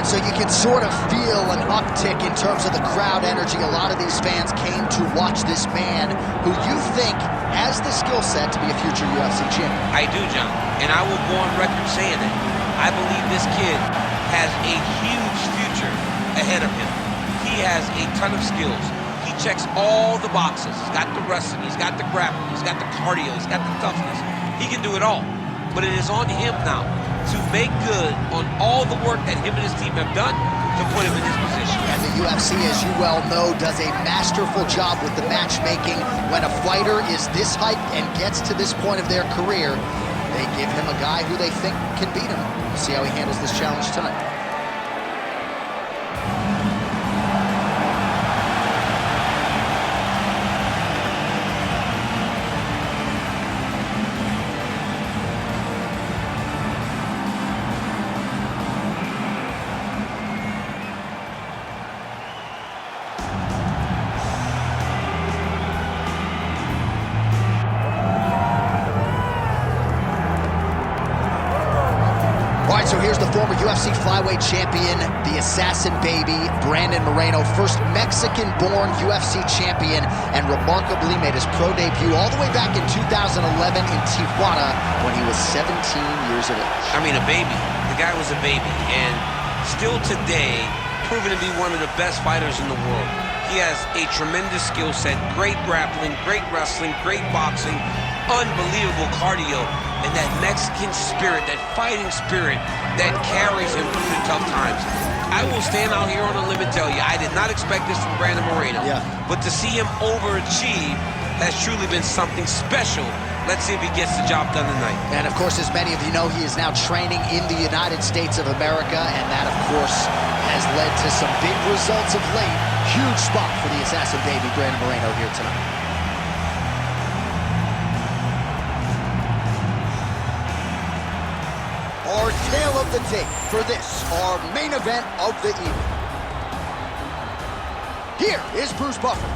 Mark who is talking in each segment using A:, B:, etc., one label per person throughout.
A: so you can sort of feel an uptick in terms of the crowd energy. A lot of these fans came to watch this man who you think has the skill set to be a future UFC champion.
B: I do, John, and I will go on record saying it. I believe this kid has a huge future ahead of him. He has a ton of skills. He checks all the boxes. He's got the wrestling, he's got the grappling, he's got the cardio, he's got the toughness. He can do it all. But it is on him now to make good on all the work that him and his team have done to put him in this position.
A: And the UFC, as you well know, does a masterful job with the matchmaking. When a fighter is this hyped and gets to this point of their career, they give him a guy who they think can beat him. We'll see how he handles this challenge tonight. So here's the former UFC flyweight champion, the assassin baby, Brandon Moreno, first Mexican-born UFC champion, and remarkably made his pro debut all the way back in 2011 in Tijuana when he was 17 years of age.
B: I mean, a baby. The guy was a baby, and still today, proven to be one of the best fighters in the world. He has a tremendous skill set, great grappling, great wrestling, great boxing, unbelievable cardio, and that Mexican spirit, that fighting spirit that carries him through the tough times. I will stand out here on a limb and tell you, I did not expect this from Brandon Moreno. But to see him overachieve has truly been something special. Let's see if he gets the job done tonight.
A: And of course, as many of you know, he is now training in the United States of America, and that, of course, has led to some big results of late. Huge spot for the assassin baby, Brandon Moreno, here tonight. Our tale of the tape for this, our main event of the evening. Here is Bruce Buffer.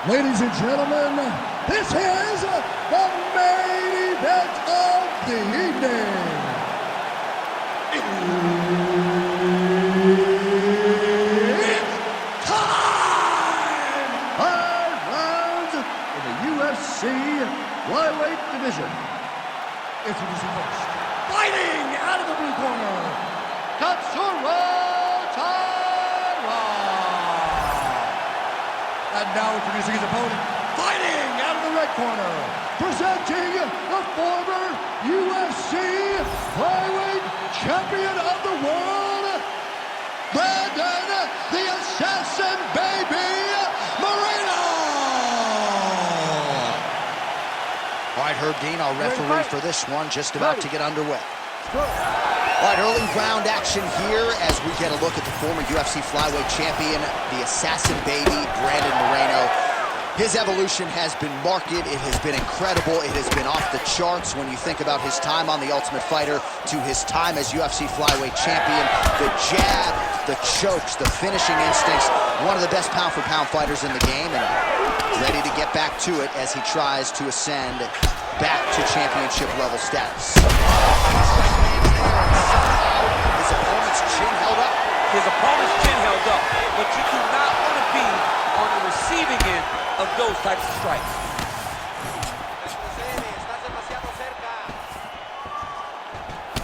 C: Ladies and gentlemen, this is the main event of the evening. It's time! 5 rounds in the UFC flyweight division. Introducing first, fighting out of the blue corner, Tatsuro Taira. And now introducing his opponent, fighting out of the red corner, presenting the former UFC flyweight champion of the world, Brandon the Assassin Baby Moreno.
A: All right, Herb Dean, our referee for this one, just about to get underway. All right, early round action here as we get a look at the former UFC flyweight champion, the assassin baby, Brandon Moreno. His evolution has been marked. It has been incredible. It has been off the charts when you think about his time on The Ultimate Fighter to his time as UFC flyweight champion. The jab, the chokes, the finishing instincts. One of the best pound-for-pound fighters in the game, and ready to get back to it as he tries to ascend back to championship-level status. His opponent's chin held up.
B: His opponent's chin held up, but you do not want to be on the receiving end of those types of strikes.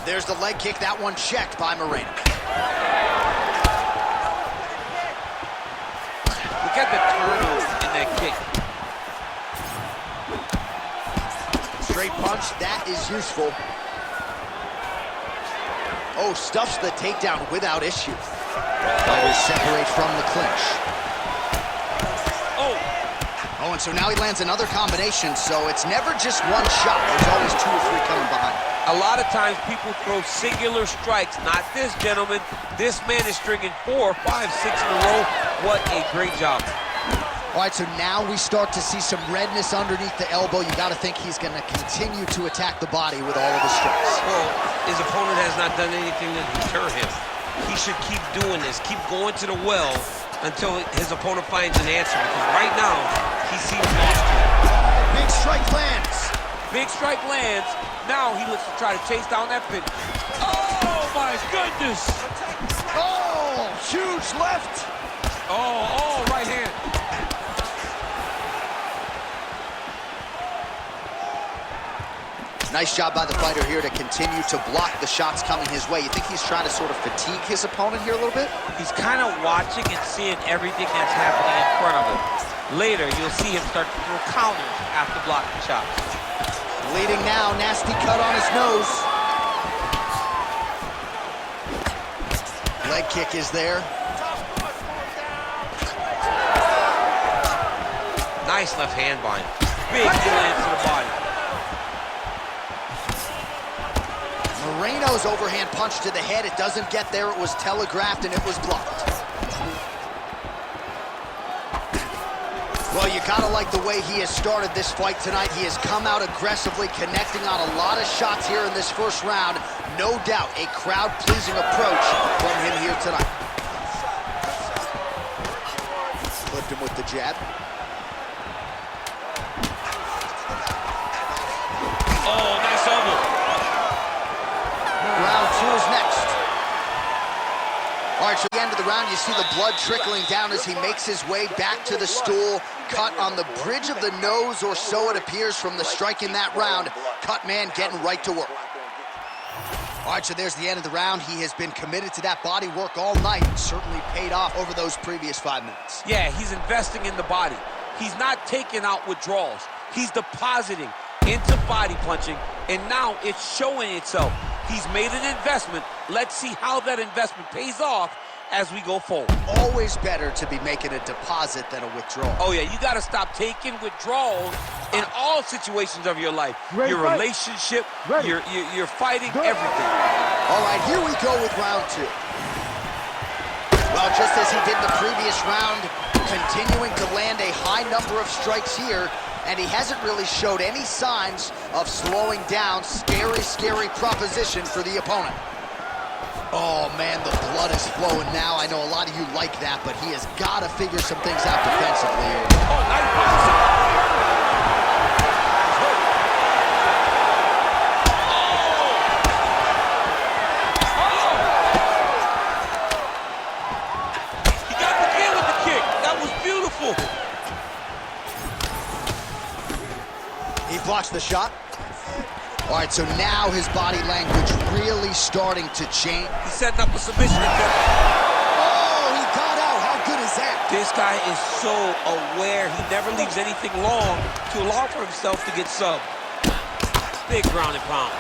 A: There's the leg kick, that one checked by Moreno.
B: Look at the turnover in that kick.
A: Straight punch, that is useful. Oh, stuffs the takedown without issue. Fighters separate from the clinch. Oh, and so now he lands another combination, so it's never just one shot. There's always 2 or 3 coming behind.
B: A lot of times people throw singular strikes. Not this gentleman. This man is stringing 4, 5, 6 in a row. What a great job.
A: All right, so now we start to see some redness underneath the elbow. You got to think he's going to continue to attack the body with all of his strikes.
B: Well, his opponent has not done anything to deter him. He should keep doing this, keep going to the well until his opponent finds an answer, because right now, he seems lost to it.
A: Big strike lands.
B: Big strike lands. Now he looks to try to chase down that finish. Oh, my goodness.
A: Oh, huge left.
B: Oh, right hand.
A: Nice job by the fighter here to continue to block the shots coming his way. You think he's trying to sort of fatigue his opponent here a little bit?
B: He's kind of watching and seeing everything that's happening in front of him. Later, you'll see him start to throw counters after blocking shots.
A: Leading now, nasty cut on his nose. Leg kick is there.
B: Nice left hand bind. Big lands to the body.
A: Moreno's overhand punch to the head. It doesn't get there. It was telegraphed and it was blocked. Well, you gotta like the way he has started this fight tonight. He has come out aggressively, connecting on a lot of shots here in this first round. No doubt a crowd-pleasing approach from him here tonight. Flipped him with the jab.
B: Oh, nice elbow.
A: Round two is next. All right, so at the end of the round, you see the blood trickling down as he makes his way back to the stool. Cut on the bridge of the nose, or so it appears from the strike in that round. Cut man getting right to work. All right, so there's the end of the round. He has been committed to that body work all night. Certainly paid off over those previous 5 minutes.
B: Yeah, he's investing in the body. He's not taking out withdrawals. He's depositing into body punching, and now it's showing itself. He's made an investment. Let's see how that investment pays off as we go forward.
A: Always better to be making a deposit than a withdrawal.
B: Oh, yeah, you got to stop taking withdrawals in all situations of your life. Your relationship, your fighting, everything.
A: All right, here we go with round two. Well, just as he did the previous round, continuing to land a high number of strikes here, and he hasn't really showed any signs of slowing down. Scary, scary proposition for the opponent. Oh, man, the blood is flowing now. I know a lot of you like that, but he has got to figure some things out defensively here.
B: Oh, nice boxing. He got the kill with the kick. That was beautiful.
A: He blocks the shot. All right, so now his body language really starting to change.
B: He's setting up a submission attempt.
A: Oh, he got out. How good is that?
B: This guy is so aware. He never leaves anything long to allow for himself to get subbed. Big ground and pound.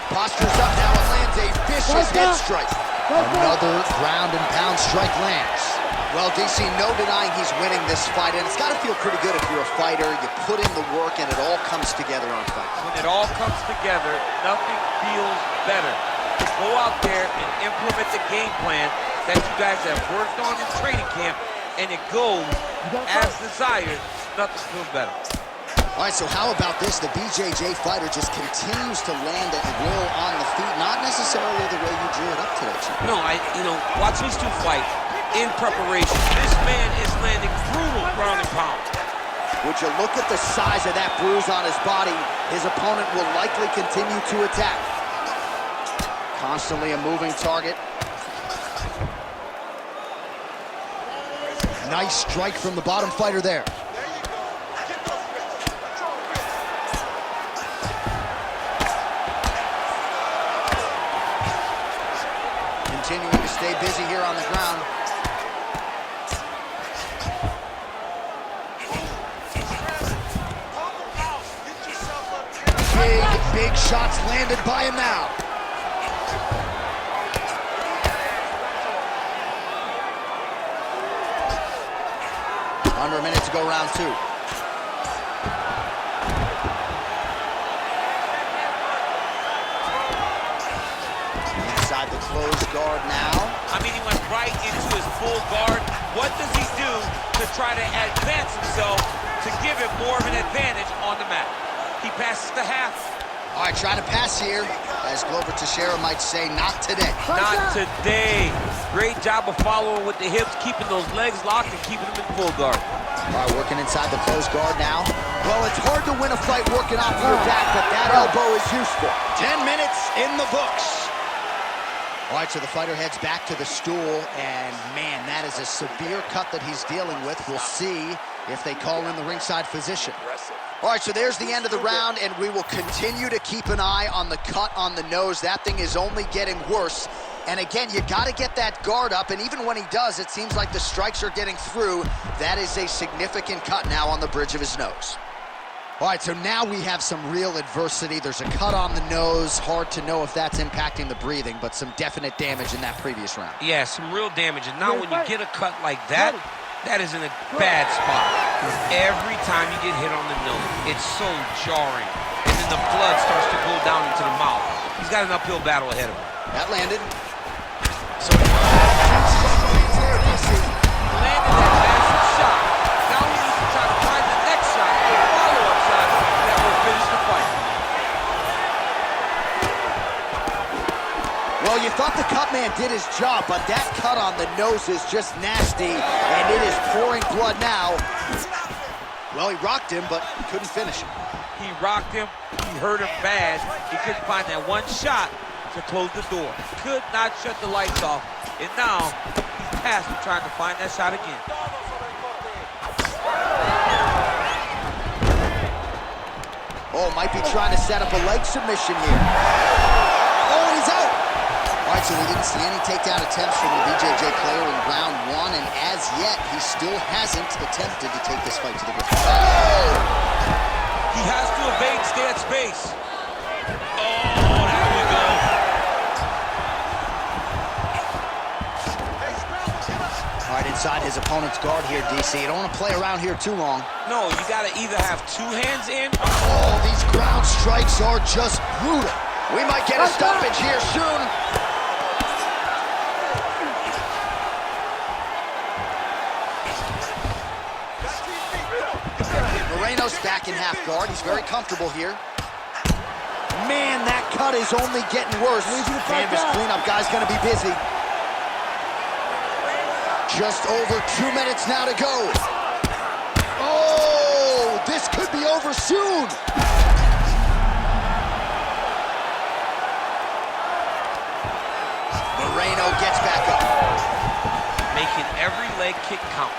A: Postures up now and lands a vicious head strike. Another ground and pound strike lands. Well, DC, no denying he's winning this fight, and it's got to feel pretty good if you're a fighter. You put in the work, and it all comes together on fight.
B: When it all comes together, nothing feels better. To go out there and implement the game plan that you guys have worked on in training camp, and it goes as desired, nothing feels better.
A: All right, so how about this? The BJJ fighter just continues to land at will on the feet, not necessarily the way you drew it up today, Chief.
B: No, watch these two fight in preparation. This man is landing brutal ground and pound.
A: Would you look at the size of that bruise on his body? His opponent will likely continue to attack. Constantly a moving target. Nice strike from the bottom fighter there. Continuing to stay busy here on the ground. Big shots landed by him now. Under a minute to go, round two. Inside the closed guard now.
B: I mean, he went right into his full guard. What does he do to try to advance himself to give him more of an advantage on the mat? He passes the half.
A: All right, trying to pass here, as Glover Teixeira might say, not today.
B: Not today. Great job of following with the hips, keeping those legs locked and keeping them in full guard.
A: All right, working inside the closed guard now. Well, it's hard to win a fight working off your back, but that elbow is useful. 10 minutes in the books. All right, so the fighter heads back to the stool, and man, that is a severe cut that he's dealing with. We'll see if they call in the ringside physician. All right, so there's the end of the round, and we will continue to keep an eye on the cut on the nose. That thing is only getting worse. And again, you got to get that guard up, and even when he does, it seems like the strikes are getting through. That is a significant cut now on the bridge of his nose. All right, so now we have some real adversity. There's a cut on the nose. Hard to know if that's impacting the breathing, but some definite damage in that previous round.
B: Yeah, some real damage. And now when you get a cut like that, that is in a bad spot. Every time you get hit on the nose, it's so jarring. And then the blood starts to go down into the mouth. He's got an uphill battle ahead of him.
A: That landed. So
B: landed that massive shot. Now he needs to try to find the next shot, the follow-up shot that will finish the fight.
A: Well, you thought the cut man did his job, but that cut on the nose is just nasty, and it is pouring blood now. Well, he rocked him, but couldn't finish him.
B: He rocked him. He hurt him bad. He couldn't find that one shot to close the door. Could not shut the lights off. And now he's past him trying to find that shot again.
A: Oh, might be trying to set up a leg submission here. Oh, he's out. All right, so we didn't see any takedown attempts from the BJJ player in round one, and as yet, he still hasn't attempted to take this fight to the ground. Oh!
B: He has to evade, stay at space. Oh, there we go.
A: All right, inside his opponent's guard here, DC. You don't want to play around here too long.
B: No, you got to either have two hands in.
A: Oh, these ground strikes are just brutal. We might get a stoppage here soon. Moreno's back in half guard. He's very comfortable here. Man, that cut is only getting worse. Canvas cleanup guy's going to be busy. Just over 2 minutes now to go. Oh, this could be over soon. Moreno gets back up.
B: Making every leg kick count.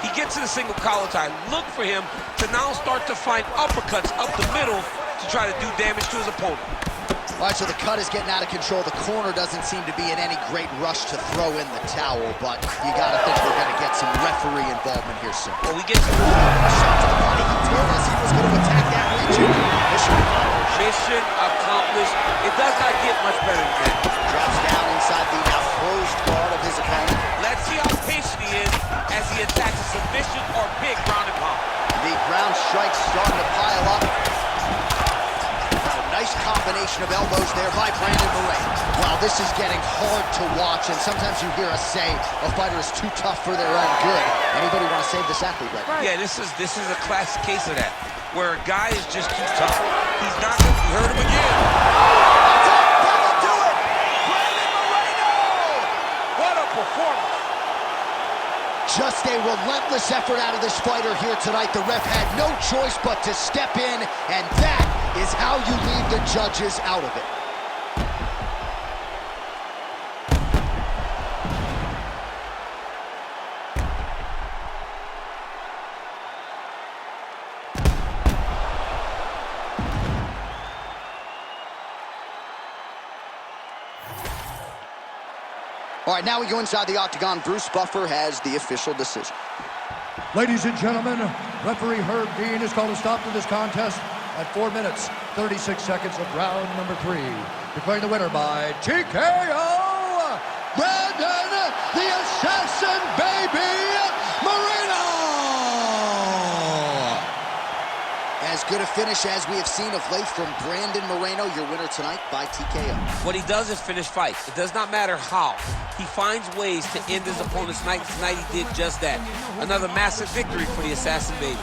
B: He gets to the single collar tie. Look for him to now start to find uppercuts up the middle to try to do damage to his opponent.
A: All right, so the cut is getting out of control. The corner doesn't seem to be in any great rush to throw in the towel, but you got to think we're going to get some referee involvement here soon.
B: Well, we get some
A: shot to the body. He told us he was going to attack that region. Mission accomplished.
B: Mission accomplished. It does not get much better than that.
A: Drops down inside the now closed guard of his opponent.
B: Let's see how patient he is as he attacks a submission or big ground and pound.
A: The ground strikes starting to pile up. Nice combination of elbows there by Brandon Moreno. Wow, this is getting hard to watch, and sometimes you hear us say a fighter is too tough for their own good. Anybody want to save this athlete right now?
B: Yeah, this is a classic case of that, where a guy is just too tough. He's not going to hurt him again.
A: That's it! That'll do it! Brandon Moreno!
B: What a performance!
A: Just a relentless effort out of this fighter here tonight. The ref had no choice but to step in, and that is how you leave the judges out of it. All right, now we go inside the octagon. Bruce Buffer has the official decision.
C: Ladies and gentlemen, referee Herb Dean has called a stop to this contest at 4 minutes, 36 seconds of round number 3. Declaring the winner by TKO, Brandon the Assassin Baby Moreno!
A: As good a finish as we have seen of late from Brandon Moreno, your winner tonight by TKO.
B: What he does is finish fights. It does not matter how. He finds ways to end his opponent's night. Tonight he did just that. Another massive victory for the Assassin Baby.